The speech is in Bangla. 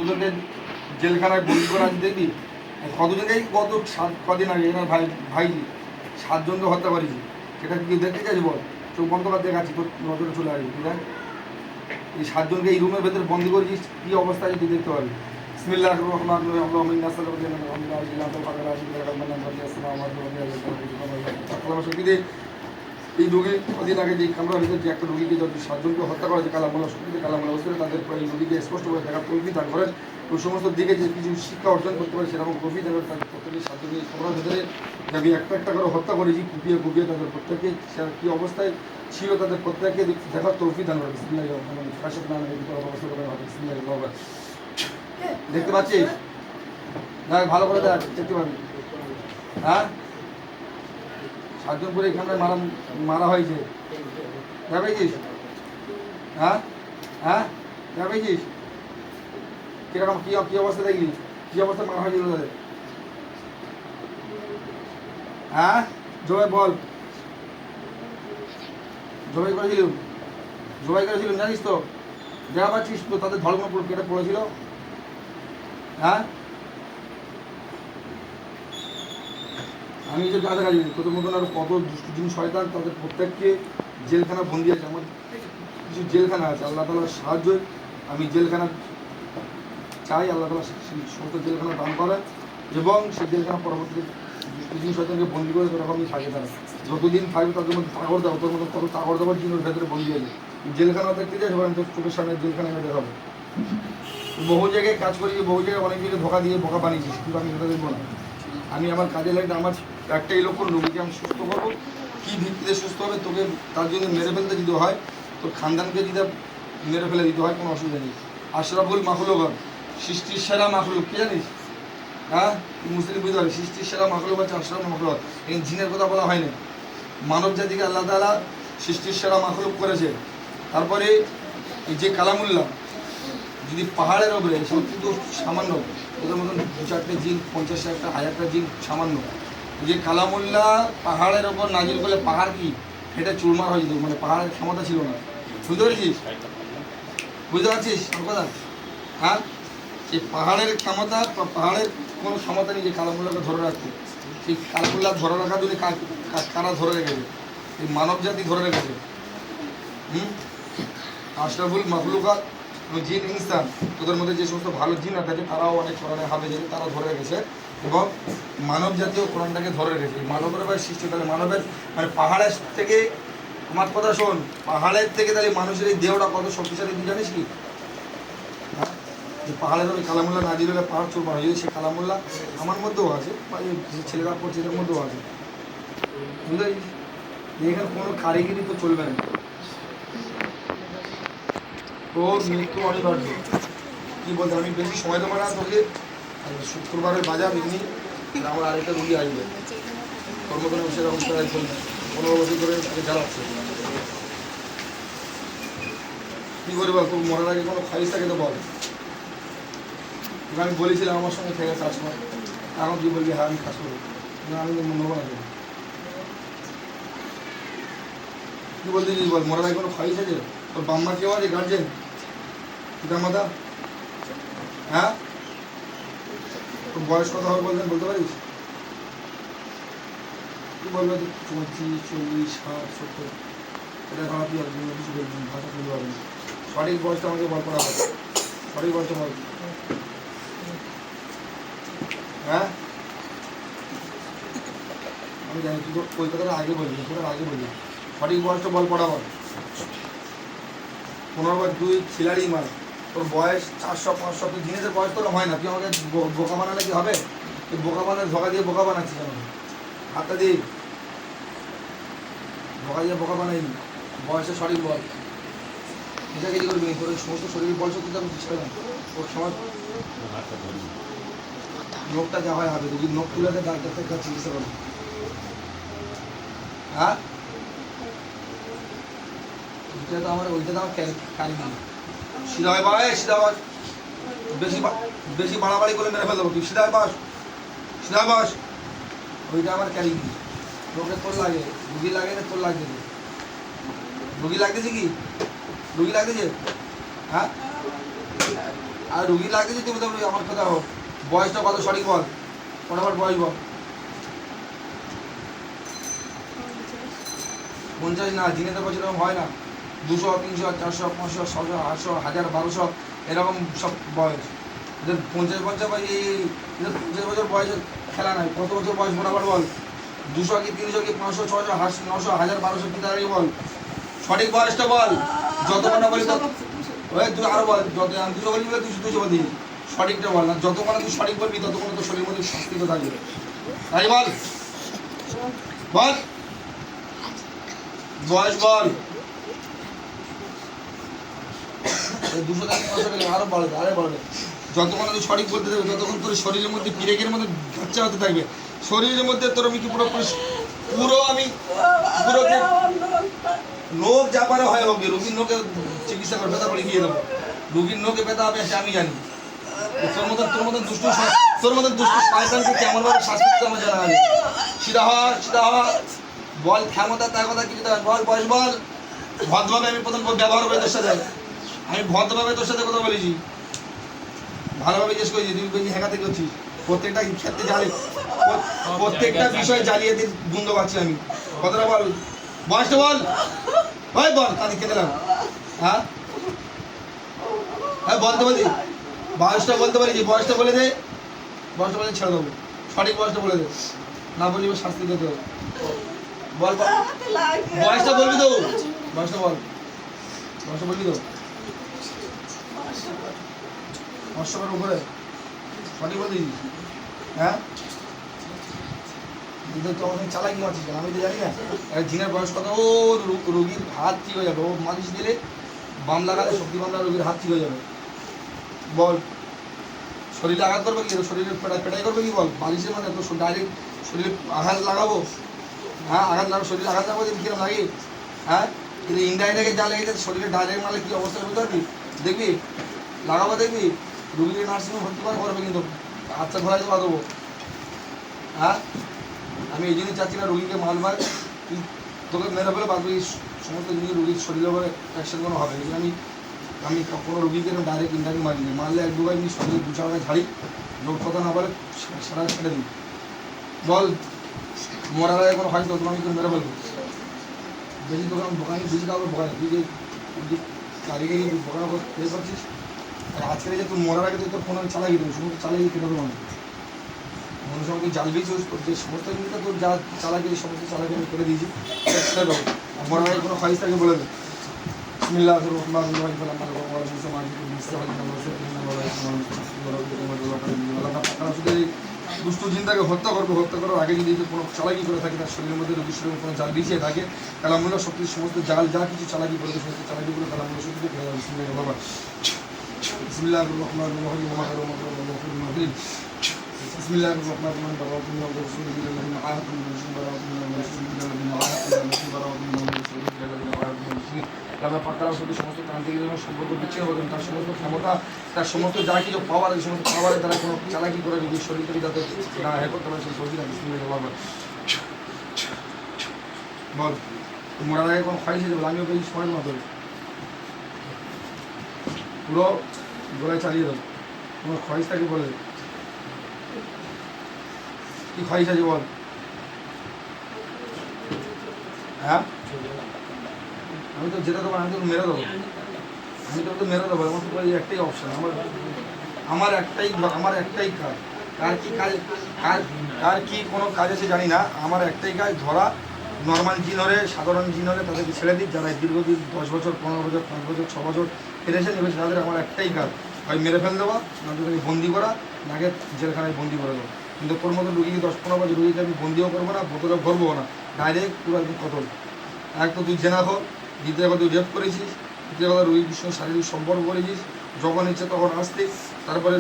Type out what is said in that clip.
কতজনকে জেলখানায় বন্দি করা আছে দেখবি, কতজনকেই কদিন আগে এনার ভাই 7 জনকে হত্যা করেছি, সেটা কি দেখতে চাইছি বল? চোখ বন্ধ করে দেখাচ্ছি, তোর নজরে চলে আসবে। ঠিক আছে, এই 7 জনকে এই রুমের ভেতরে বন্দি করেছিস, কী অবস্থা আছে তুই দেখতে পারবি। বিসমিল্লাহির রহমানির রহিম। এই রোগী কদিন আগে যে কামরার ভিতরে যে একটা রোগীকে যত 7 জনকে হত্যা করা হয়েছে কালামুল্লাহ শক্তিতে কালামুল্লাহ হোসেন, তাদের এই রোগীকে স্পষ্ট করে দেখার তৌফিক দান করেন। ওই সমস্ত দিকে যে কিছু শিক্ষা অর্জন করতে পারে সেরকম তৌফিক দান করেন। তাদের প্রত্যেকে 7 জনকে কামরার ভিতরে আমি একটা করে হত্যা করেছি, কুপিয়ে তাদের প্রত্যেকে কী অবস্থায় ছিল তাদের প্রত্যেককে দেখার তৌফিক দান করেন। দেখতে পাচ্ছিস? দেখ ভালো করে দেখ, দেখতে পাবি। হ্যাঁ, 7 জন করে এখানে মারা হয়েছে, দেখেছিস? হ্যাঁ হ্যাঁ, দেখেছিস কিরকম কী অবস্থা দেখলি? কী অবস্থা মারা হয়েছিল তাদের? হ্যাঁ জবাই বল, জবাই করেছিলাম জানিস তো? দেখা পাচ্ছিস তো তাদের ধর্ম কেটে পড়েছিল। হ্যাঁ, আমি যে যা দেখা যাই তোদের মতন আরও কত দুষ্টু শয়তান, তাদের প্রত্যেককে জেলখানা বন্দি আছে। আমার কিছু জেলখানা আছে, আল্লাহ তাআলার সাহায্য আমি জেলখানা চাই, আল্লাহ তাআলা সমস্ত জেলখানা দান করেন এবং সেই জেলখানা পরবর্তী দুষ্টু শয়তানকে বন্দি করে সেরকমই থাকে। তারা যতদিন থাকবে তাদের মধ্যে তাগড় দেওয়া, তোর মতন কত তাগড় দেওয়ার জিনিস ভেতরে বন্দি আছে। জেলখানা দেখতে যাই সেখানে তোর চোখের সামনে জেলখানা আমি দেখাবো। বহু জায়গায় কাজ করি, বহু জায়গায় অনেক জায়গায় ধোকা দিয়ে বোকা বানিয়েছিস, কিন্তু আমি সেটা দেখবো না। আমি আমার কাজে লাগবে, আমার একটাই লক্ষ্য, রোগীকে আমি সুস্থ করবো। কী ভিত্তিতে সুস্থ হবে? তোকে তার জন্য মেরে ফেলতে যদি হয়, তোর খানদানকে যদি মেরে ফেলে দিতে হয়, কোনো অসুবিধা নেই। আশরাফুল মাখলুক, সৃষ্টির সেরা মাখলুক, কে জানিস? হ্যাঁ, মুসলিম বুঝতে পারি, সৃষ্টির সেরা মাখলুক হচ্ছে আশরাফুল মাখলুক। এই জিনের কথা বলা হয়নি, মানব জাতিকে আল্লাহ তাআলা সৃষ্টির সেরা মাখলুক করেছে। তারপরে এই যে কালামুল্লাহ, যদি পাহাড়ের ওপরে সব কিন্তু সামান্য, ওদের মতন 2-4টে জিন, 50 একটা 1000টা জিন সামান্য, যে কালামুল্লাহ পাহাড়ের ওপর নাজিল করলে পাহাড় কি এটা চুরমার হয়ে যেত, মানে পাহাড়ের ক্ষমতা ছিল না। বুঝতে পেরেছিস? বুঝতে পারছিস আমার কথা? হ্যাঁ, সেই পাহাড়ের ক্ষমতা, পাহাড়ের কোনো ক্ষমতা নেই যে কালামুল্লাহকে ধরে রাখতে। সেই কালামুল্লাহ ধরে রাখার জন্য কারা ধরে রেখেছে? এই মানব জাতি ধরে রেখেছে। আশরাফুল মাখলুকাত জিন ইনসান, তোদের মধ্যে যে সমস্ত ভালো জিন আছে তারাও অনেক কোরআনে হাফেজ, তারা ধরে রেখেছে এবং মানব জাতীয় কোরআনটাকে ধরে রেখেছে। মানবের ভাই সৃষ্টি, তাহলে মানবের মানে পাহাড়ের থেকে, আমার কথা শোন, পাহাড়ের থেকে তাহলে মানুষের এই দেহটা কত শক্তিশালী তুই জানিস কি? হ্যাঁ, যে পাহাড়ের ওই কালামুল্লাহ নাজিল হলে পাহাড় চুরমার হয়, যদি সে কালামুল্লাহ আমার মধ্যেও আছে বা যে ছেলেরা পড়ছে এদের মধ্যেও আছে। বুঝতে পারছিস? এখানে কোনো কারিগরি তো চলবে না, তোর মৃত্যু অনিবার্য। কী বলতে, আমি বেশি সময় দেবো না তোকে। শুক্রবারের বাজার এমনি আমার আরেকটা রুগী আসবে, তোর মতন সেরকম 15 বছর ধরে তাকে জ্বালাচ্ছে। কী করি বল, তোর মরার আগে কোনো খাইস থাকে তো বল। আমি বলেছিলাম আমার সঙ্গে থেকে কাজ কর, এখন তুই বলবি হ্যাঁ আমি কাজ করবো না, আমি নেবো না। কী বলতে চাইছিস বল? মরার আগে কোনো খাইস আছে? তোর বাম্মা কেউ আছে, গার্জেন, পিতামাতা? হ্যাঁ, তোর বয়স কত হবে বলতেন, বলতে পারিস? কী বলবে? 25, 40, 60, 70, এটা খারাপ কি হবে? কিছু বলবেন, ভাষা তুলতে পারবেন। সঠিক বয়সটা আমাকে বল করা হবে, সঠিক বয়সটা বল। হ্যাঁ, আমি জানি তুই তো কলকাতার আগে বলবি, তোর আগে বলবি, সঠিক বয়সটা বল পড়া বল। 15 বার 2 ছিলারই মার, তোর বয়স 400-500, তুই জিনিসের বয়স তোর হয় না, তুই আমাকে বোকা বানালে কি হবে? তুই বোকা বানালে ধোকা দিয়ে বোকা বানাচ্ছিস আমাকে, হাতটা দিয়ে ধোকা দিয়ে বোকা বানাইনি। বয়সে সঠিক বল, এটা কিছু করবি, তোর সমস্ত শরীরের বয়স কিন্তু আমি ছেড়ে না। ওর সময় নোকটা যা হয় হবে, যদি নোক তুলে দেয় ডাক্তার কাছে চিকিৎসা করবে। হ্যাঁ, ওইটা তো আমার কারিগরি। সিধা হয় ভাই, সিধা বাস, বেশি বাড়াবাড়ি করে মেরে ফেল দেবো। তুই সিধা বাস, সিধা বাস, ওইটা আমার কারিগরি। তোকে তোর লাগে, রুগী লাগে না তোর লাগতেছে? রুগী লাগতেছে কি? রুগী লাগতেছে? হ্যাঁ, আর রুগী লাগতে যদি তুমি আমার কথা হোক, বয়সটা কত সঠিক বল, ফটাফট বয়স বল। 50 না, দিনে তো বছর এরকম হয় না, 200, 300, 400, 500, 600, 800, 1000, 1200 এরকম সব বয়স। এদের 50 বা এই 50 বছর বয়সের খেলা নাই। কত বছর বয়স ফটাফট বল, 200 কি 300 কি 500, 600, 800, 900, 1000, 1200 কি তাড়াতাড়ি বল, সঠিক বয়সটা বল। যত না বলি তো ওই তুই আরো বল, যত আমি 200 বলি বলে 200 বলি, সঠিকটা বল না। যত তুই সঠিক বলবি তত তোর শরীরের মধ্যে শক্তি তো থাকবে। তাই বল বল বয়স বল। 200 থেকে 500 টাকা আরো বাড়বে, আরে বাড়বে। যতক্ষণ তুই সঠিক বলতে থাকবে ততক্ষণ তোর শরীরের মধ্যে পিরেকের মধ্যে ধাচ্চা হতে থাকবে। শরীরের মধ্যে তোর আমি কি পুরো পুরো আমি পুরো নোখ যা পারে হয় হবে, রোগীর নোকে চিকিৎসা করে ব্যথা করে গিয়ে দেবো, রোগীর নোকে ব্যথা হবে সে আমি জানি। তোর মতন দুষ্টু শয়তানকে কেমন ভাবে শাস্তি দিতে আমার জানা আছে। সিধা হ বল, ক্ষমতা তার কথা কিছু দেয় বল, বয়স বল। ভদ্রভাবে আমি প্রথম ব্যবহার করে তোর সাথে, আমি ভদ্রভাবে তোর সাথে কথা বলেছি, ভালোভাবে জিজ্ঞেস করেছি, তুই বলছি হেঁকাতে করছিস। প্রত্যেকটা ক্ষেত্রে প্রত্যেকটা বিষয়ে জালিয়াতির গুন্দ পাচ্ছি আমি। কথাটা বল, বয়সটা বল, ওই বল কাঁদি খেতে লাগ। হ্যাঁ হ্যাঁ বলতে বলি, বয়সটা বলতে পারি, বয়সটা বলে দে, বয়সটা বলে ছেড়ে দেবো, সঠিক বয়সটা বলে দে, না বলি শাস্তি দিতে হবে। বল বয়সটা বলবি তো, বয়সটা বল, বয়সটা বলবি তো। 500 উপরে সঠিক বলে দিবি। হ্যাঁ তোমাকে চালাকি মারছিস কেন, আমি তো জানি না। জিনের বয়স কত, ও রোগীর হাত ঠিক হয়ে যাবে, ও মালিশ দিলে বাম লাগালে শক্তি বাম লাগালে রোগীর হাত ঠিক হয়ে যাবে। বল শরীরে আঘাত করবে কি, শরীরে পেটাই করবে কি বল, বালিশের মানে তো ডাইরেক্ট শরীরে আঘাত লাগাবো। হ্যাঁ আঘাত লাগাবো, শরীরে আঘাত লাগাবো কিরম লাগে। হ্যাঁ কিন্তু ইনডাইরেক্টে যা লেগেছে শরীরে ডাইরেক্ট মারলে কী অবস্থা বুঝতে পারবি, দেখবি লাগাবো, দেখবি রুগীকে নার্সিংহোমে ভর্তি করবে কিন্তু আচ্ছা ঘোরাই তো দেবো। হ্যাঁ আমি এই জন্যই চাচ্ছি না রুগীকে মারবার, তুই তোকে মেরে ফেলে বাদ বাকি সমস্ত জিনিস রুগীর শরীরের উপরে অ্যাকশন কোনো হবে না। আমি কোনো রুগীকে ডাইরেক্ট ইন্টারভিউ মারিনি, মারলে 1-2 বার শরীরে 2-4 বার ঝাড়ি, লোক কথা না বলে সারা ছেড়ে দিই। বল মরার আগে কোনো হয়তো তোকে আমি তোর মেরে ফেলবো, বেশি তোকে আমি বোকানি বেশি কাউকে বোকানি, তুই যে কারিগরি বোকানো পেয়ে করছিস। আর আজকে যে তুই মরার আগে তুই তোর ফোন আমি চালাই দেবো, সমস্ত চালাই কেটে দেবো আমি। মনে সময় তুই জালবি যে সমস্ত জিনিসটা তোর যা চালাকি এই সমস্ত চালাকি আমি করে দিয়েছি ছেড়ে দেবো। আর মরার আগে কোনো খাইজ থাকে বলে দে। বিসমিল্লাহির রহমানির রহিম দুষ্টু জিনটাকে হত্যা করবে, হত্যা করার আগে যদি কোনো চালাকি করে থাকে তার শরীরের মধ্যে রোগীর শরীরে কোনো জাল বিছিয়ে থাকে, কালামুল্লাহ শক্তির সমস্ত জাল যা কিছু চালাকি করবে সমস্ত চালাকিগুলো কালামুল্লাহ শক্তিতে ফেলে যাবে। বিসমিল্লাহির রহমানির রহিম বিসমিল্লাহির রহমানির রহিম পাকার সাথে সমস্ত তান্ত্রিক সম্পর্ক বিচ্ছিন্ন করবেন, তার সমস্ত ক্ষমতা তার সমস্ত যা কিছু পাওয়ার এই সমস্ত পাওয়ারে তারা কোনো চালাকি করে রোগীর শরীর থেকে যাতে না হ্যাঁ করতে পারে সেই শরীর বল মরার আগে কোনো ক্ষয় শেষে আমিও বেশি সময় মতো পুরো গোলায় চালিয়ে দেবো, কোনো খয়েস থাকে বলে কি খয়েস আছে বল। হ্যাঁ আমি তো যেতে দেবো, আমি তো মেরে দেবো, আমি তো মেরে দেবো। আমার তো একটাই অপশান, আমার একটাই কাজ। কার কি কোনো কাজ আছে জানি না, আমার একটাই কাজ ধরা। নর্মাল জিন হলে সাধারণ জিন হলে তাদেরকে ছেড়ে দিই, যারা দীর্ঘদিন 10 বছর 15 বছর 5 বছর 6 বছর ফিরেছে নেবে তাদের আমার একটাই কাজ, হয় মেরে ফেল দেওয়া, নয়তো তাকে বন্দি করা, নাকি জেলখানায় বন্দি করে দেবো। কিন্তু তোর মতো রুগীকে 10-15 বছর রুগীকে আমি বন্দিও করবো না, বোতলে ভরবো না, ডাইরেক্ট পুরো একদম কতল। এক তো তুই জেনা হোক, দ্বিতীয় কথা তুই রেপ করেছিস, তৃতীয় কথা রুগীর সঙ্গে শারীরিক সম্পর্ক করেছিস, যখন ইচ্ছে তখন আসতিস, তারপরে